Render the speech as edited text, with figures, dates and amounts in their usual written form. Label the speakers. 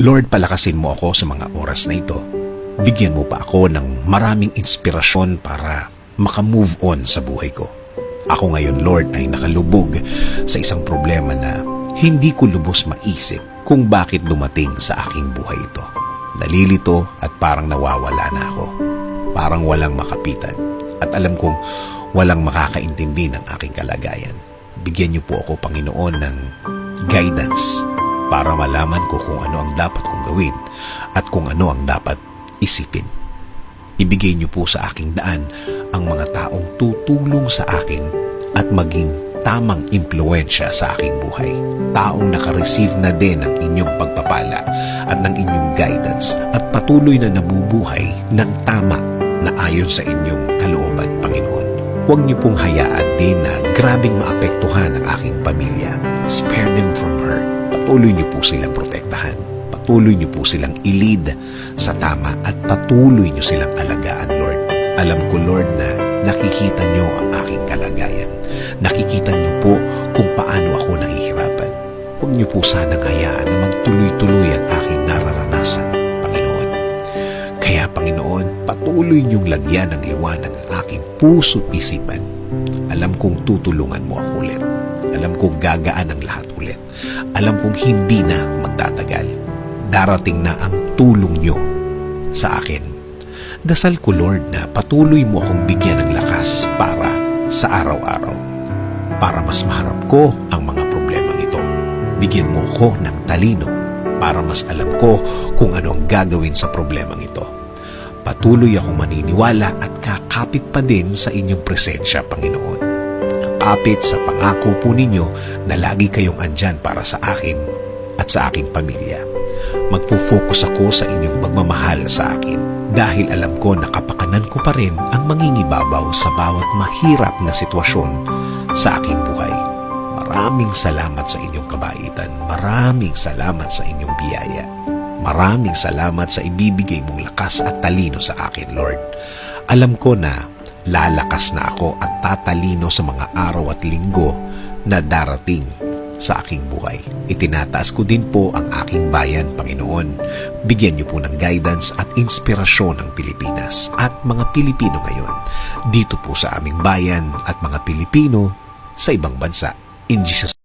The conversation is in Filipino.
Speaker 1: Lord, palakasin mo ako sa mga oras na ito. Bigyan mo pa ako ng maraming inspirasyon para makamove on sa buhay ko. Ako ngayon, Lord, ay nakalubog sa isang problema na hindi ko lubos maisip kung bakit dumating sa aking buhay ito. Nalilito at parang nawawala na ako. Parang walang makapitan. At alam kong walang makakaintindi ng aking kalagayan. Bigyan niyo po ako, Panginoon, ng guidance para malaman ko kung ano ang dapat kong gawin at kung ano ang dapat isipin. Ibigay niyo po sa aking daan ang mga taong tutulong sa akin at maging tamang impluensya sa aking buhay. Taong nakareceive na din ng inyong pagpapala at ng inyong guidance at patuloy na nabubuhay ng tama na ayon sa inyong kalooban, Panginoon. Huwag niyo pong hayaan din na grabing maapektuhan ang aking pamilya. Spare them from hurt. Patuloy niyo po silang protektahan. Patuloy niyo po silang i-lead sa tama at patuloy niyo silang alagaan, Lord. Alam ko, Lord, na nakikita niyo ang aking kalagayan. Nakikita niyo po kung paano ako nahihirapan. Huwag niyo po sanang hayaan na magtuloy-tuloy ang aking nararanasan, Panginoon. Kaya, Panginoon, patuloy niyong lagyan ng liwanag ang aking puso't isipan. Alam kong tutulungan mo ako ulit. Alam kong gagaan ang lahat ulit. Alam kong hindi na magtatagal. Darating na ang tulong niyo sa akin. Dasal ko, Lord, na patuloy mo akong bigyan ng lakas para sa araw-araw. Para mas maharap ko ang mga problemang ito. Bigyan mo ko ng talino para mas alam ko kung ano ang gagawin sa problemang ito. Patuloy akong maniniwala at kakapit pa din sa inyong presensya, Panginoon. Kakapit sa pangako po ninyo na lagi kayong andyan para sa akin at sa aking pamilya. Magpo-focus ako sa inyong pagmamahal sa akin dahil alam ko na kapakanan ko pa rin ang mangingibabaw sa bawat mahirap na sitwasyon sa aking buhay. Maraming salamat sa inyong kabaitan. Maraming salamat sa inyong biyaya. Maraming salamat sa ibibigay mong lakas at talino sa akin, Lord. Alam ko na lalakas na ako at tatalino sa mga araw at linggo na darating sa aking buhay. Itinataas ko din po ang aking bayan, Panginoon. Bigyan niyo po ng guidance at inspirasyon ang Pilipinas at mga Pilipino ngayon dito po sa aming bayan at mga Pilipino sa ibang bansa. In Jesus'